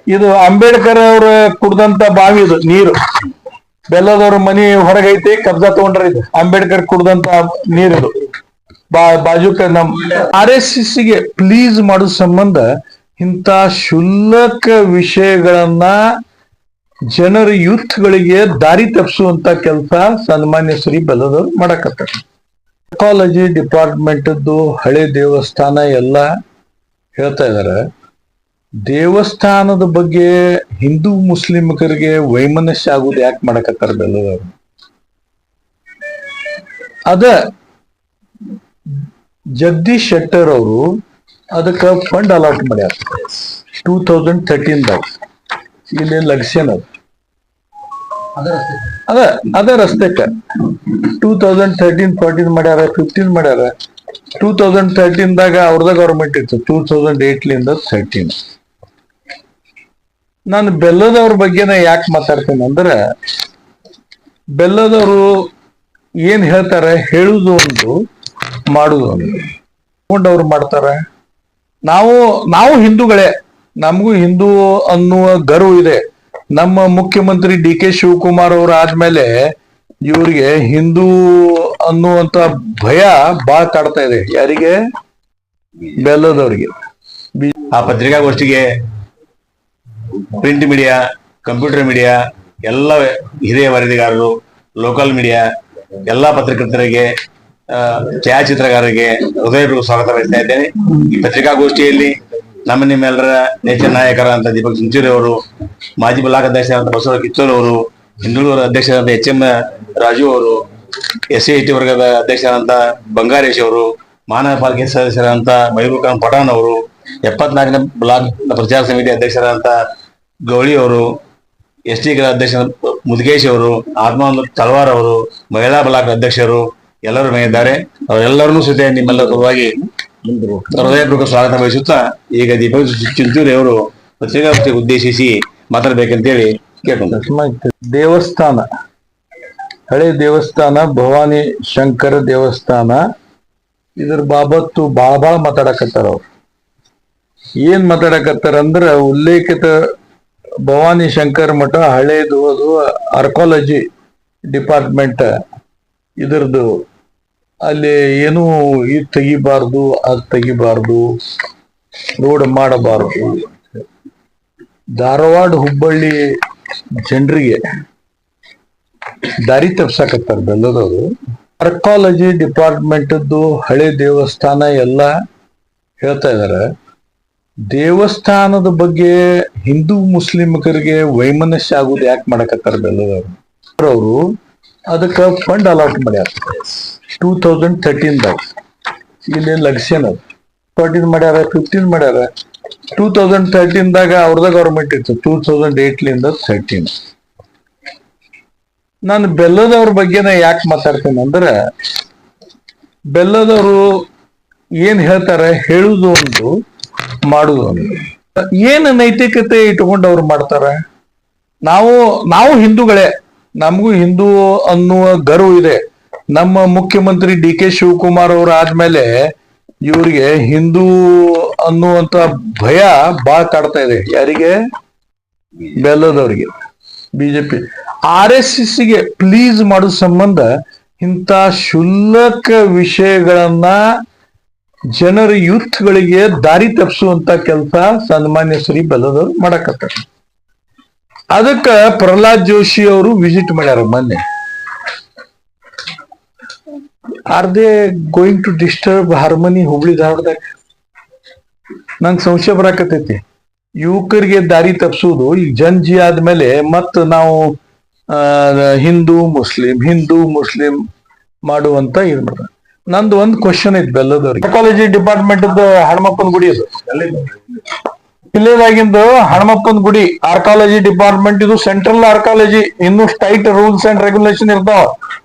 ಇದು ಅಂಬೇಡ್ಕರ್ ಅವ್ರ ಕುಡ್ದಂತ ಬಾವಿ ಇದು ನೀರು. ಬೆಲ್ಲದವ್ರ ಮನಿ ಹೊರಗೈತಿ, ಕಬ್ಜಾ ತಗೊಂಡ್ರ. ಇದು ಅಂಬೇಡ್ಕರ್ ಕುಡ್ದಂತ ನೀರಿದು. ಬಾಜುಕ ನಮ್ RSS ಗೆ ಪ್ಲೀಸ್ ಮಾಡೋ ಸಂಬಂಧ ಇಂಥ ಕ್ಷುಲ್ಲಕ ವಿಷಯಗಳನ್ನ ಜನರ ಯೂತ್ಗಳಿಗೆ ದಾರಿ ತಪ್ಪಿಸುವಂತ ಕೆಲಸ ಸನ್ಮಾನ್ಯ ಶ್ರೀ ಬೆಲ್ಲದವ್ರು ಮಾಡಕತ್ತಾರೆ. ಆರ್ಕಾಲಜಿ ಡಿಪಾರ್ಟ್ಮೆಂಟ್ ಹಳೆ ದೇವಸ್ಥಾನ ಎಲ್ಲ ಹೇಳ್ತಾ ಇದಾರೆ. ದೇವಸ್ಥಾನದ ಬಗ್ಗೆ ಹಿಂದೂ ಮುಸ್ಲಿಮರಿಗೆ ವೈಮನಸ್ಯ ಆಗುದು ಯಾಕೆ ಮಾಡಕತ್ತಾರ ಬೆಲ್ಲದವ್ರು? ಅದ ಜಗದೀಶ್ ಶೆಟ್ಟರ್ ಅವರು ಅದಕ್ಕೆ ಫಂಡ್ ಅಲಾಟ್ ಮಾಡ್ಯಾರ 2013ದಾಗ. ಇಲ್ಲಿ ಲಕ್ಷ್ಯನ್ ಅದ ರಸ್ತೆಕ್ಕ 2013-14 ಮಾಡ್ಯಾರ, 15 ಮಾಡ್ಯಾರ. 2013ದಾಗ ಅವ್ರದ ಗೌರ್ಮೆಂಟ್ ಇತ್ತು, 2008-13. ನಾನು ಬೆಲ್ಲದವ್ರ ಬಗ್ಗೆನ ಯಾಕೆ ಮಾತಾಡ್ತೇನೆ ಅಂದ್ರೆ, ಬೆಲ್ಲದವರು ಏನ್ ಹೇಳ್ತಾರೆ, ಹೇಳುದು ಒಂದು, ಮಾಡುದು ಒಂದು. ಅವ್ರು ಮಾಡ್ತಾರೆ. ನಾವು ಹಿಂದೂಗಳೇ, ನಮಗೂ ಹಿಂದೂ ಅನ್ನುವ ಗರ್ವ ಇದೆ. ನಮ್ಮ ಮುಖ್ಯಮಂತ್ರಿ DK ಶಿವಕುಮಾರ್ ಅವರು ಆದ್ಮೇಲೆ ಇವ್ರಿಗೆ ಹಿಂದೂ ಅನ್ನುವಂತ ಭಯ ಬಾಳ ಕಾಡ್ತಾ ಇದೆ. ಯಾರಿಗೆ? ಬೆಲ್ಲದವ್ರಿಗೆ. ಆ ಪತ್ರಿಕಾಗೋಷ್ಠಿಗೆ ಪ್ರಿಂಟ್ ಮೀಡಿಯಾ, ಕಂಪ್ಯೂಟರ್ ಮೀಡಿಯಾ, ಎಲ್ಲ ಹಿರಿಯ ವರದಿಗಾರರು, ಲೋಕಲ್ ಮೀಡಿಯಾ, ಎಲ್ಲಾ ಪತ್ರಕರ್ತರಿಗೆ, ಛಾಯಾಚಿತ್ರಗಾರರಿಗೆ ಹೃದಯಪೂರ್ವಕ ಸ್ವಾಗತ ಬಯಸ್ತಾ ಇದ್ದೇನೆ. ಈ ಪತ್ರಿಕಾಗೋಷ್ಠಿಯಲ್ಲಿ ನಿಮ್ಮೆಲ್ಲರ ನೆಚ್ಚಿನ ನಾಯಕರಾದಂಥ ದೀಪಕ್ ಚಿಂಚೋಳಿ ಅವರು, ಮಾಜಿ ಬ್ಲಾಕ್ ಅಧ್ಯಕ್ಷರಾದಂಥ ಬಸವರಾಜ ಕಿತ್ತೂರು ಅವರು, ಹಿಂದುಳಿದ ಅಧ್ಯಕ್ಷರಾದಂಥ HM ರಾಜು ಅವರು, SCIT ವರ್ಗದ ಅಧ್ಯಕ್ಷರಾದಂಥ ಬಂಗಾರೇಶ್ ಅವರು, ಮಹಾನಗರ ಪಾಲಿಕೆ ಸದಸ್ಯರಾದಂಥ ಮೈಬೂಬ್ ಖಾನ್ ಪಠಾಣ್ ಅವರು, 74ನೇ ಬ್ಲಾಕ್ ಪ್ರಚಾರ ಸಮಿತಿ ಅಧ್ಯಕ್ಷರಾದಂಥ ಗೌಳಿ ಅವರು, ST ಅಧ್ಯಕ್ಷ ಮುದ್ಗೇಶ್ ಅವರು, ಆತ್ಮಾನಂದ ತಳವಾರ್ ಅವರು, ಮಹಿಳಾ ಬ್ಲಾಕ್ ಅಧ್ಯಕ್ಷರು ಎಲ್ಲರೂ ಮೇಲಿದ್ದಾರೆ. ಅವರೆಲ್ಲರನ್ನೂ ಸಹಿತ ನಿಮ್ಮೆಲ್ಲರ ಪರವಾಗಿ ಹೃದಯಪೂರ್ವಕ ಸ್ವಾಗತ ಬಯಸುತ್ತಾ, ಈಗ ದೀಪಕ್ ಚಿಂಚೋಳಿ ಅವರು ಪತ್ರಿಕಾಗೋಷ್ಠಿಗೆ ಉದ್ದೇಶಿಸಿ ಮಾತಾಡ್ಬೇಕಂತೇಳಿ ಕೇಳ್ಕೊಂಡ್ರೆ. ದೇವಸ್ಥಾನ, ಹಳೆ ದೇವಸ್ಥಾನ, ಭವಾನಿ ಶಂಕರ ದೇವಸ್ಥಾನ, ಇದ್ರ ಬಾಬತ್ತು ಬಾಳ ಮಾತಾಡಕತ್ತಾರ. ಅವ್ರು ಏನ್ ಮಾತಾಡಕತ್ತಾರ ಅಂದ್ರ, ಉಲ್ಲೇಖಿತ ಭವಾನಿ ಶಂಕರ ಮಠ ಹಳೇದು, ಅದು ಆರ್ಕಾಲಜಿ ಡಿಪಾರ್ಟ್ಮೆಂಟ್ ಇದ್ರದ್ದು. ಅಲ್ಲಿ ಏನು ಇದು ತೆಗಿಬಾರ್ದು, ಅದು ತೆಗಿಬಾರ್ದು, ರೋಡ್ ಮಾಡಬಾರ್ದು. ಧಾರವಾಡ ಹುಬ್ಬಳ್ಳಿ ಜನರಿಗೆ ದಾರಿ ತಪ್ಸಕತ್ತಾರ ಬೆಲ್ಲದವರು. ಆರ್ಕಾಲಜಿ ಡಿಪಾರ್ಟ್ಮೆಂಟ್ ಹಳೆ ದೇವಸ್ಥಾನ ಎಲ್ಲ ಹೇಳ್ತಾ ಇದಾರೆ. ದೇವಸ್ಥಾನದ ಬಗ್ಗೆ ಹಿಂದೂ ಮುಸ್ಲಿಮರಿಗೆ ವೈಮನಸ್ಯ ಆಗುದು ಯಾಕೆ ಮಾಡಕತ್ತಾರ ಬೆಲ್ಲದವರು? ಅವರು ಅದಕ್ಕೆ ಫಂಡ್ ಅಲಾಟ್ ಮಾಡ್ಯಾರ 2013ದಾಗ. ಇಲ್ಲಿ ಲಕ್ಷ್ಯನ್ 14 ಮಾಡ್ಯಾರ, 15 ಮಾಡ್ಯಾರ. 2013ದಾಗ ಅವ್ರದ ಗೌರ್ಮೆಂಟ್ ಇತ್ತು, 2008-13. ನಾನು ಬೆಲ್ಲದವ್ರ ಬಗ್ಗೆನ ಯಾಕೆ ಮಾತಾಡ್ತೇನೆ ಅಂದ್ರೆ, ಬೆಲ್ಲದವರು ಏನ್ ಹೇಳ್ತಾರೆ, ಹೇಳುದು ಒಂದು, ಮಾಡುದು ಒಂದು. ಏನ್ ನೈತಿಕತೆ ಇಟ್ಕೊಂಡು ಅವ್ರು ಮಾಡ್ತಾರ? ನಾವು ಹಿಂದೂಗಳೇ, ನಮಗೂ ಹಿಂದೂ ಅನ್ನುವ ಗರ್ವ ಇದೆ. ನಮ್ಮ ಮುಖ್ಯಮಂತ್ರಿ DK ಶಿವಕುಮಾರ್ ಅವರು ಆದ್ಮೇಲೆ ಇವ್ರಿಗೆ ಹಿಂದೂ ಅನ್ನುವಂತ ಭಯ ಬಾಳ ಕಾಡ್ತಾ ಇದೆ. ಯಾರಿಗೆ? ಬೆಲ್ಲದವ್ರಿಗೆ. BJP RSS ಗೆ ಪ್ಲೀಸ್ ಮಾಡೋ ಸಂಬಂಧ ಇಂಥ ಕ್ಷುಲ್ಲಕ ವಿಷಯಗಳನ್ನ ಜನರ ಯೂತ್ಗಳಿಗೆ ದಾರಿ ತಪ್ಪಿಸುವಂತ ಕೆಲಸ ಸನ್ಮಾನ್ಯ ಶ್ರೀ ಬೆಲ್ಲದವ್ರು ಮಾಡಕತ್ತಾರೆ. ಅದಕ್ಕ ಪ್ರಹ್ಲಾದ್ ಜೋಶಿ ಅವರು ವಿಸಿಟ್ ಮಾಡ್ಯಾರ ಮೊನ್ನೆ. Are they going to disturb harmony Hubli ಧಾರವಾಡದಾಗ? ನಂಗೆ ಸಂಶಯ ಬರಾಕತೈತಿ. ಯುವಕರಿಗೆ ದಾರಿ ತಪ್ಪಿಸುವುದು ಈಗ ಜನ್ಜಿ ಆದ್ಮೇಲೆ ಮತ್ ನಾವು ಹಿಂದೂ ಮುಸ್ಲಿಂ ಮಾಡುವಂತ ಇದು ಮಾಡ್ತಾರೆ. ನಂದು ಒಂದು ಕ್ವಶನ್ ಐತಿ ಬೆಲ್ಲದವ್ರಿಗೆ. ಆರ್ಕಾಲಜಿ ಡಿಪಾರ್ಟ್ಮೆಂಟ್ ಹನುಮಪ್ಪನ ಗುಡಿ ಅದು ಇಲ್ಲೇದಾಗಿಂದು ಹನುಮಪ್ಪನ ಗುಡಿ ಆರ್ಕಾಲಜಿ ಡಿಪಾರ್ಟ್ಮೆಂಟ್. ಇದು ಸೆಂಟ್ರಲ್ ಆರ್ಕಾಲಜಿ, ಇನ್ನು ಟೈಟ್ ರೂಲ್ಸ್ ಅಂಡ್ ರೆಗ್ಯುಲೇಷನ್ ಇರ್ತಾವ.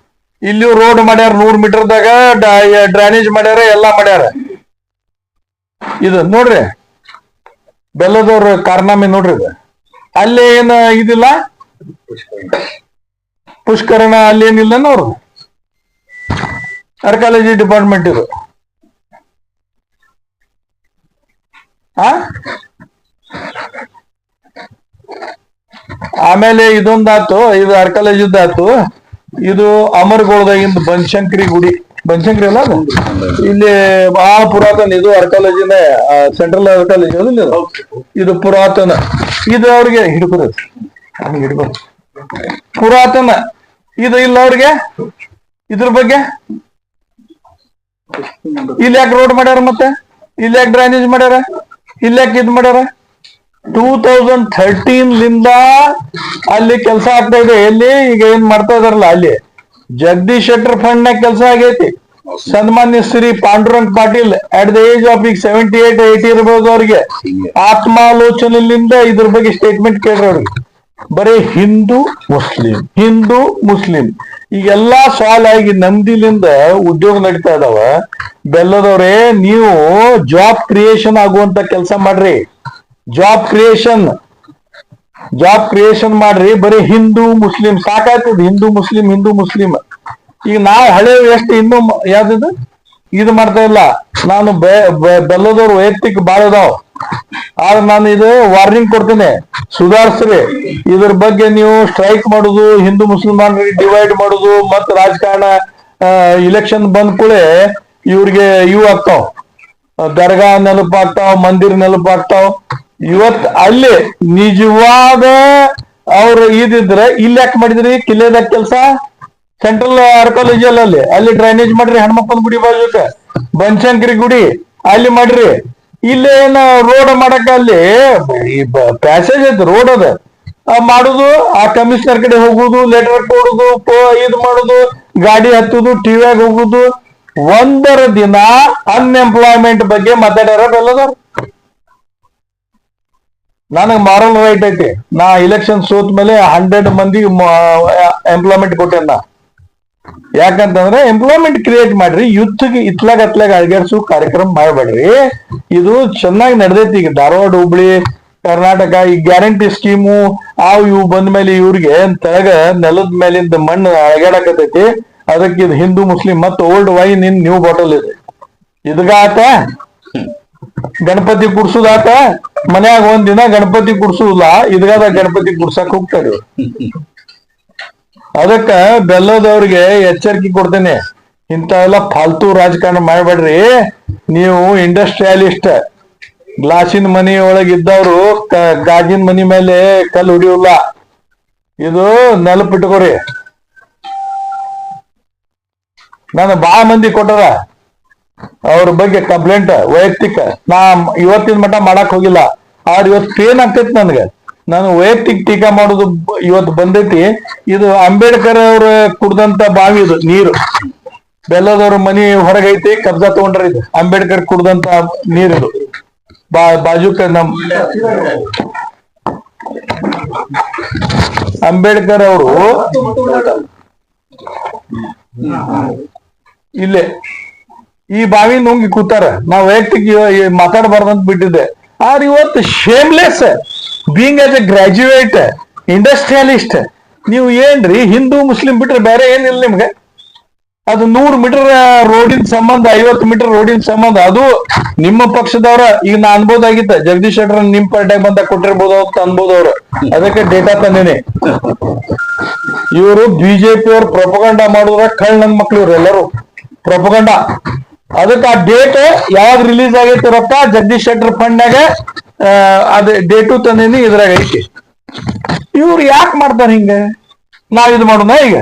ಇಲ್ಲಿ ರೋಡ್ ಮಾಡ್ಯಾರ 100 ಮೀಟರ್ದಾಗ, ಡ್ರೈನೇಜ್ ಮಾಡ್ಯಾರ, ಎಲ್ಲಾ ಮಾಡ್ಯಾರ. ಇದು ನೋಡ್ರಿ ಬೆಲ್ಲದವ್ರ ಕಾರ್ನಾಮೆ ನೋಡ್ರಿ. ಅಲ್ಲಿ ಏನ ಇದಿಲ್ಲ, ಪುಷ್ಕರಣ ಅಲ್ಲಿ ಏನಿಲ್ಲ ನೋಡ್ರಿ. ಆರ್ಕಾಲಜಿ ಡಿಪಾರ್ಟ್ಮೆಂಟ್ ಇದು. ಆಮೇಲೆ ಇದೊಂದಾತು, ಇದು ಅರ್ಕಾಲಜಿದ್ದಾತು. ಇದು ಅಮರಗೋಳದಾಗಿಂದ ಬನಶಂಕರಿ ಗುಡಿ, ಬನಶಂಕರಿ ಅಲ್ಲ ಅದು? ಇಲ್ಲಿ ಬಹಳ ಪುರಾತನ, ಇದು ಅರ್ಕಾಲಜಿನ ಸೆಂಟ್ರಲ್ ಅರ್ಕಾಲಜಿ ಅದಿಲ್ಲ ಇದು? ಇದು ಪುರಾತನ. ಇದು ಅವ್ರಿಗೆ ಹಿಡ್ಕೊದು, ಹಿಡ್ಕೊದು ಪುರಾತನ. ಇದು ಇಲ್ಲ ಅವ್ರಿಗೆ ಇದ್ರ ಬಗ್ಗೆ. ಇಲ್ಲಿ ಯಾಕೆ ರೋಡ್ ಮಾಡ್ಯಾರ, ಮತ್ತೆ ಇಲ್ಲಿ ಯಾಕೆ ಡ್ರೈನೇಜ್ ಮಾಡ್ಯಾರ, ಇಲ್ಲಿ ಯಾಕೆ ಇದ್ ಮಾಡ್ಯಾರ? 2013 ಅಲ್ಲಿ ಕೆಲಸ ಆಗ್ತಾ ಇದೆ. ಎಲ್ಲಿ ಈಗ ಏನ್ ಮಾಡ್ತಾ ಇದಾರಲ್ಲ ಅಲ್ಲಿ ಜಗದೀಶ್ ಶೆಟ್ಟರ್ ಫಂಡ್ ನಾಗ ಕೆಲಸ ಆಗೈತಿ. ಸನ್ಮಾನ್ಯ Shri Pandurang Patil at the age of ಈಗ 78, 80 ಇರ್ಬೋದು ಅವ್ರಿಗೆ. ಆತ್ಮಾಲೋಚನೆಯಿಂದ ಇದ್ರ ಬಗ್ಗೆ ಸ್ಟೇಟ್ಮೆಂಟ್ ಕೇಳ್ರಿ ಅವ್ರಿಗೆ. ಬರೀ ಹಿಂದೂ ಮುಸ್ಲಿಂ ಈಗೆಲ್ಲಾ ಸಾಲ್ ಆಗಿ ನಮ್ದಿಲಿಂದ ಉದ್ಯೋಗ ನಡೀತಾ ಇದಾವ. ಬೆಲ್ಲದವ್ರೆ, ನೀವು ಜಾಬ್ ಕ್ರಿಯೇಷನ್ ಆಗುವಂತ ಕೆಲಸ ಮಾಡ್ರಿ. ಜಾಬ್ ಕ್ರಿಯೇಷನ್ ಮಾಡ್ರಿ. ಬರೀ ಹಿಂದೂ ಮುಸ್ಲಿಂ ಸಾಕಾಗ್ತದ. ಹಿಂದೂ ಮುಸ್ಲಿಂ ಈಗ ನಾವು ಹಳೆ ಎಷ್ಟು ಇನ್ನೂ ಯಾವ್ದು ಇದು ಮಾಡ್ತಾ ಇಲ್ಲ. ನಾನು ಬೆಲ್ಲದವ್ರು ವೈಯಕ್ತಿಕ ಬಾಳ ಇದಾವ್. ಆದ್ರೆ ನಾನು ಇದು ವಾರ್ನಿಂಗ್ ಕೊಡ್ತೇನೆ, ಸುಧಾರಿಸ್ರಿ. ಇದ್ರ ಬಗ್ಗೆ ನೀವು ಸ್ಟ್ರೈಕ್ ಮಾಡುದು, ಹಿಂದೂ ಮುಸ್ಲಿಮಾನರಿಗೆ ಡಿವೈಡ್ ಮಾಡುದು, ಮತ್ ರಾಜಕಾರಣ ಇಲೆಕ್ಷನ್ ಬಂದ್ ಕೂಡಲೇ ಇವ್ರಿಗೆ ಇವು ಆಗ್ತಾವ್, ದರ್ಗಾ ನೆನಪಾಗ್ತಾವ್, ಮಂದಿರ್ ನೆನಪಾಗ್ತಾವ್. ಇವತ್ ಅಲ್ಲಿ ನಿಜವಾದ ಅವ್ರು ಇದಿದ್ರೆ ಇಲ್ಲಿ ಯಾಕೆ ಮಾಡಿದ್ರಿ? ಕಿಲ್ಲೆದಾಗ ಕೆಲ್ಸ, ಸೆಂಟ್ರಲ್ ಆರ್ಕಾಲಜಿಯಲ್ಲಿ ಅಲ್ಲಿ ಡ್ರೈನೇಜ್ ಮಾಡ್ರಿ. ಹನುಮಪ್ಪನ ಗುಡಿ ಬಾಜುಕ ಬನಶಂಕರಿ ಗುಡಿ ಅಲ್ಲಿ ಮಾಡ್ರಿ. ಇಲ್ಲೇನ ರೋಡ್ ಮಾಡಕ ಅಲ್ಲಿ ಪ್ಯಾಸೇಜ್ ಐತಿ, ರೋಡ್ ಅದ ಮಾಡುದು. ಆ ಕಮಿಷನರ್ ಕಡೆ ಹೋಗುದು, ಲೆಟರ್ ಕೊಡುದು, ಇದು ಮಾಡುದು, ಗಾಡಿ ಹತ್ತುದು, ಟಿವಿಯಾಗ ಹೋಗುದು. ಒಂದರ ದಿನ ಅನ್ಎಂಪ್ಲಾಯ್ಮೆಂಟ್ ಬಗ್ಗೆ ಮಾತಾಡ್ಯಾರ ಬೆಲ್ಲದವ್ರು. ನನಗ್ ಮಾರಲ್ ರೈಟ್ ಐತಿ. ನಾ ಇಲೆಕ್ಷನ್ ಸೋತ್ ಮೇಲೆ 100 ಮಂದಿ ಎಂಪ್ಲಾಯ್ಮೆಂಟ್ ಕೊಟ್ಟೆನ. ಯಾಕಂತಂದ್ರೆ ಎಂಪ್ಲಾಯ್ಮೆಂಟ್ ಕ್ರಿಯೇಟ್ ಮಾಡ್ರಿ. ಯುದ್ಧಗೆ ಇತ್ಲಾಗ ಅಳಗಾಡ್ಸು ಕಾರ್ಯಕ್ರಮ ಮಾಡಬೇಡ್ರಿ. ಇದು ಚೆನ್ನಾಗಿ ನಡೆದೈತಿ. ಈಗ ಧಾರವಾಡ, ಹುಬ್ಳಿ, ಕರ್ನಾಟಕ ಈ ಗ್ಯಾರಂಟಿ ಸ್ಕೀಮು ಇವು ಬಂದ ಮೇಲೆ ಇವ್ರಿಗೆ ತೆಳಗ ನೆಲದ ಮೇಲಿಂದ ಮಣ್ಣು ಅಳಗಾಡಕತೈತಿ. ಅದಕ್ಕೆ ಇದು ಹಿಂದೂ ಮುಸ್ಲಿಂ ಮತ್ತು old wine in new bottle ಇದೆ. ಇದ್ಗಾತ ಗಣಪತಿ ಕುಡ್ಸುದಾತ. ಮನ್ಯಾಗ ಒಂದಿನ ಗಣಪತಿ ಕುಡ್ಸುದಿಲ್ಲ, ಇದ್ಗಾದ ಗಣಪತಿ ಕುಡ್ಸಕ್ ಹೋಗ್ತಾರೆ. ಅದಕ್ಕ ಬೆಲ್ಲದವ್ರಿಗೆ ಎಚ್ಚರಿಕೆ ಕೊಡ್ತೇನೆ, ಇಂಥವೆಲ್ಲ ಫಾಲ್ತು ರಾಜಕಾರಣ ಮಾಡ್ಬೇಡ್ರಿ. ನೀವು ಇಂಡಸ್ಟ್ರಿಯಲಿಸ್ಟ್, ಗ್ಲಾಸಿನ ಮನಿ ಒಳಗಿದ್ದವ್ರು ಗಾಜಿನ ಮನಿ ಮೇಲೆ ಕಲ್ಲು ಹೊಡಿಯೋಲ್ಲ. ಇದು ನೆನಪಿಟ್ಕೋರಿ. ನಾನು ಬಾಳ ಮಂದಿ ಕೊಟ್ಟಾರ ಅವ್ರ ಬಗ್ಗೆ ಕಂಪ್ಲೇಂಟ್ ವೈಯಕ್ತಿಕ. ನಾ ಇವತ್ತಿನ ಮಟ್ಟ ಮಾಡಕ್ ಹೋಗಿಲ್ಲ. ಆದ್ರೆ ಇವತ್ತು ಏನ್ ಆಗ್ತೈತಿ ನನ್ಗೆ, ನಾನು ವೈಯಕ್ತಿಕ ಟೀಕಾ ಮಾಡೋದು ಇವತ್ತು ಬಂದೈತಿ. ಇದು ಅಂಬೇಡ್ಕರ್ ಅವ್ರ ಕುಡ್ದಂತ ಬಾವಿ ಇದು ನೀರು. ಬೆಲ್ಲದವ್ರ ಮನಿ ಹೊರಗೈತಿ, ಕಬ್ಜಾ ತಗೊಂಡ್ರ. ಇದು ಅಂಬೇಡ್ಕರ್ ಕುಡ್ದಂತ ನೀರಿದು. ಬಾಜುಕ ನಮ್ ಅಂಬೇಡ್ಕರ್ ಅವರು ಇಲ್ಲೇ ಈ ಬಾವಿ ನುಂಗಿ ಕೂತಾರ. ನಾವ್ ವೈಯಕ್ತಿಕ ಮಾತಾಡಬಾರ್ದಂತ ಬಿಟ್ಟಿದ್ದೆ. ಆದ್ರೆ ಇವತ್ತು shameless being as A graduate industrialist ನೀವು ಏನ್ರಿ ಹಿಂದೂ ಮುಸ್ಲಿಂ ಬಿಟ್ರೆ ಬೇರೆ ಏನಿಲ್ಲ ನಿಮ್ಗೆ. ಅದು 100 ಮೀಟರ್ ರೋಡಿನ ಸಂಬಂಧ, 50 ಮೀಟರ್ ರೋಡಿನ ಸಂಬಂಧ. ಅದು ನಿಮ್ಮ ಪಕ್ಷದವ್ರ. ಈಗ ನಾ ಅನ್ಬೋದಾಗಿತ್ತ, ಜಗದೀಶ್ ಶೆಟ್ಟರ್ ನಿಮ್ ಪಾರ್ಟಿಯಾಗ ಬಂದಾಗ ಕೊಟ್ಟಿರ್ಬೋದು ಅಂತ ಅನ್ಬೋದವ್ರು. ಅದಕ್ಕೆ ಡೇಟಾ ತಂದೇನೆ. ಇವರು ಬಿಜೆಪಿ ಅವ್ರು ಪ್ರೊಪಗಂಡ ಮಾಡಿದ್ರ ಕಳ್ ನನ್ ಮಕ್ಳು ಇವ್ರು ಎಲ್ಲರೂ ಪ್ರೊಪಗಂಡ. ಅದಕ್ಕೆ ಆ ಡೇಟ್ ಯಾವಾಗ ರಿಲೀಸ್ ಆಗೈತಿ ರೊಕ್ಕ ಜಗದೀಶ್ ಶೆಟ್ಟರ್ ಫಂಡ್ನಾಗ ಅದ ಡೇಟು ತಂದೇನಿ, ಇದ್ರಾಗ ಐತಿ. ಇವ್ರು ಯಾಕೆ ಮಾಡ್ತಾರ ಹಿಂಗ? ನಾವ್ ಇದು ಮಾಡೋಣ ಈಗ.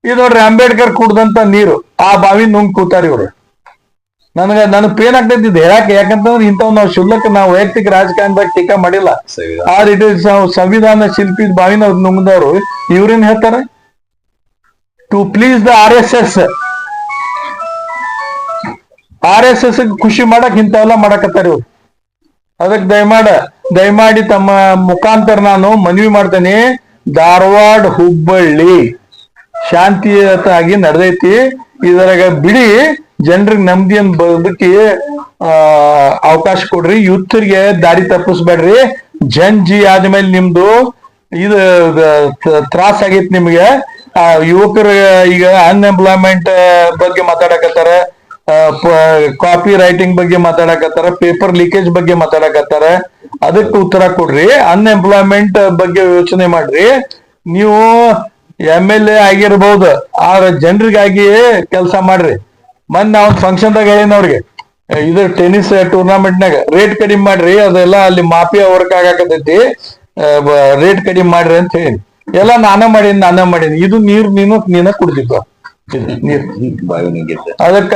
ಇದು ನೋಡ್ರಿ, ಅಂಬೇಡ್ಕರ್ ಕುಡ್ದಂತ ನೀರು ಆ ಬಾವಿ ನುಂಗ್ ಕೂತಾರ ಇವ್ರು. ನನಗ್ ಪೇನ್ ಆಗ್ತೈತಿದ್ ಹೇಳಕ್ಕೆ. ಯಾಕಂತಂದ್ರೆ ಇಂಥವ್ ನಾವು ಶುಲ್ಕ ನಾವು ವೈಯಕ್ತಿಕ ರಾಜಕಾರಣದಾಗ ಟೀಕಾ ಮಾಡಿಲ್ಲ. ಆದ್ರೆ ಇದು ಸಂವಿಧಾನ ಶಿಲ್ಪಿ ಬಾವಿನ ನುಂಗ್ದವ್ರು ಇವ್ರೇನ್ ಹೇಳ್ತಾರ? ಟು ಪ್ಲೀಸ್ ದ RSS ಖುಷಿ ಮಾಡಕ್ ಇಂಥವೆಲ್ಲ ಮಾಡಕತ್ತಾರ ಇವ್ರು. ಅದಕ್ಕೆ ದಯಮಾಡಿ ತಮ್ಮ ಮುಖಾಂತರ ನಾನು ಮನವಿ ಮಾಡ್ತೇನೆ. ಧಾರವಾಡ, ಹುಬ್ಬಳ್ಳಿ ಶಾಂತಿಯುತವಾಗಿ ನಡೆದೈತಿ. ಇದರಾಗ ಬಿಡಿ, ಜನರಿಗೆ ನೆಮ್ಮದಿಯನ್ನು ಬದುಕಿ ಅವಕಾಶ ಕೊಡ್ರಿ. ಯೂತ್ರಿಗೆ ದಾರಿ ತಪ್ಪಿಸ್ಬೇಡ್ರಿ. ಜಿ ಆದ್ಮೇಲೆ ನಿಮ್ದು ಇದು ತ್ರಾಸ ಆಗೈತಿ ನಿಮ್ಗೆ. ಯುವಕರು ಈಗ ಅನ್ಎಂಪ್ಲಾಯ್ಮೆಂಟ್ ಬಗ್ಗೆ ಮಾತಾಡಕತ್ತಾರ. ಕಾಪಿ ರೈಟಿಂಗ್ ಬಗ್ಗೆ ಮಾತಾಡಕತ್ತಾರ, ಪೇಪರ್ ಲೀಕೇಜ್ ಬಗ್ಗೆ ಮಾತಾಡಕತ್ತಾರ. ಅದಕ್ಕೆ ಉತ್ತರ ಕೊಡ್ರಿ. ಅನ್ಎಂಪ್ಲಾಯ್ಮೆಂಟ್ ಬಗ್ಗೆ ಯೋಚನೆ ಮಾಡ್ರಿ. ನೀವು MLA ಆಗಿರ್ಬಹುದು, ಆದ್ರೆ ಜನರಿಗಾಗಿ ಕೆಲಸ ಮಾಡ್ರಿ. ಮೊನ್ನೆ ನಾವು ಫಂಕ್ಷನ್ದಾಗ ಹೇಳಿನ ಅವ್ರಿಗೆ, ಇದು ಟೆನ್ನಿಸ್ ಟೂರ್ನಮೆಂಟ್ನಾಗ ರೇಟ್ ಕಡಿಮೆ ಮಾಡ್ರಿ, ಅದೆಲ್ಲ ಅಲ್ಲಿ ಮಾಫಿಯಾ ವರ್ಕ್ ಆಗಾಕತೈತಿ, ರೇಟ್ ಕಡಿಮೆ ಮಾಡ್ರಿ ಅಂತ ಹೇಳಿ. ಎಲ್ಲ ನಾನ ಮಾಡೀನಿ. ಇದು ನೀನ ಕುಡ್ದಿಪ್ಪ, ನೀರ್. ಅದಕ್ಕ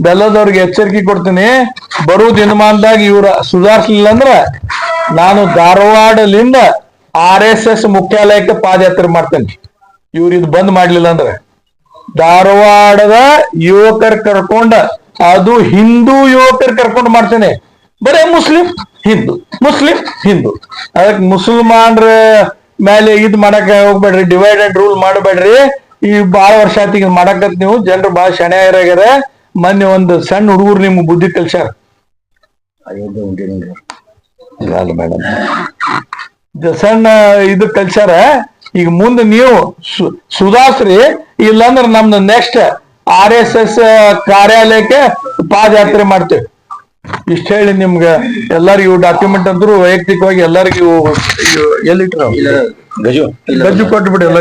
ಬೆಲ್ಲದವ್ರಿಗೆ ಎಚ್ಚರಿಕೆ ಕೊಡ್ತೀನಿ. ಬರುವ ದಿನಮಾನದಾಗ ಇವ್ರ ಸುಧಾರಿಸಲಿಲ್ಲ ಅಂದ್ರ ನಾನು ಧಾರವಾಡಲಿಂದ RSS ಮುಖ್ಯಾಲಯಕ್ಕೆ ಪಾದಯಾತ್ರೆ ಮಾಡ್ತೇನೆ. ಇವ್ರು ಇದು ಬಂದ್ ಮಾಡ್ಲಿಲ್ಲ ಅಂದ್ರೆ ಧಾರವಾಡದ ಯುವಕರ್ ಕರ್ಕೊಂಡ, ಅದು ಹಿಂದೂ ಯುವಕರ್ ಕರ್ಕೊಂಡು ಮಾಡ್ತೇನೆ. ಬರೇ ಮುಸ್ಲಿಂ ಹಿಂದೂ. ಅದಕ್ಕೆ ಮುಸಲ್ಮಾನ್ರ ಮೇಲೆ ಇದ್ ಮಾಡಕ್ ಹೋಗ್ಬೇಡ್ರಿ, ಡಿವೈಡ್ ಅಂಡ್ ರೂಲ್ ಮಾಡಬೇಡ್ರಿ. ಈ ಬಾಳ ವರ್ಷ ಆಯ್ತು ಈಗ ಮಾಡಕತ್ ನೀವು. ಜನರು ಬಾಳ ಶಣೆಯರಾಗ್ಯಾರ. ಮೊನ್ನೆ ಒಂದು ಸಣ್ಣ ಹುಡುಗರು ನಿಮ್ಗೆ ಬುದ್ಧಿ ಕಲ್ಸ್ಯಾರ. ಮೇಡಮ್ ಸಣ್ಣ ಇದು ಕಲ್ಸ್ಯಾರ. ಈಗ ಮುಂದೆ ನೀವು ಸುಧಾರಿಸ್ರಿ, ಇಲ್ಲಾಂದ್ರೆ ನಮ್ದು ನೆಕ್ಸ್ಟ್ RSS ಕಾರ್ಯಾಲಯಕ್ಕೆ ಪಾದಯಾತ್ರೆ ಮಾಡ್ತೇವೆ. ಇಷ್ಟ ಹೇಳಿ ನಿಮ್ಗೆ ಎಲ್ಲರಿಗೂ ಡಾಕ್ಯುಮೆಂಟ್ ಅಂದ್ರು ವೈಯಕ್ತಿಕವಾಗಿ ಎಲ್ಲರಿಗೂ ಎಲ್ಲಿಟ್ರ ಗಜು ಕೊಟ್ಬಿಡಿ ಎಲ್ಲ.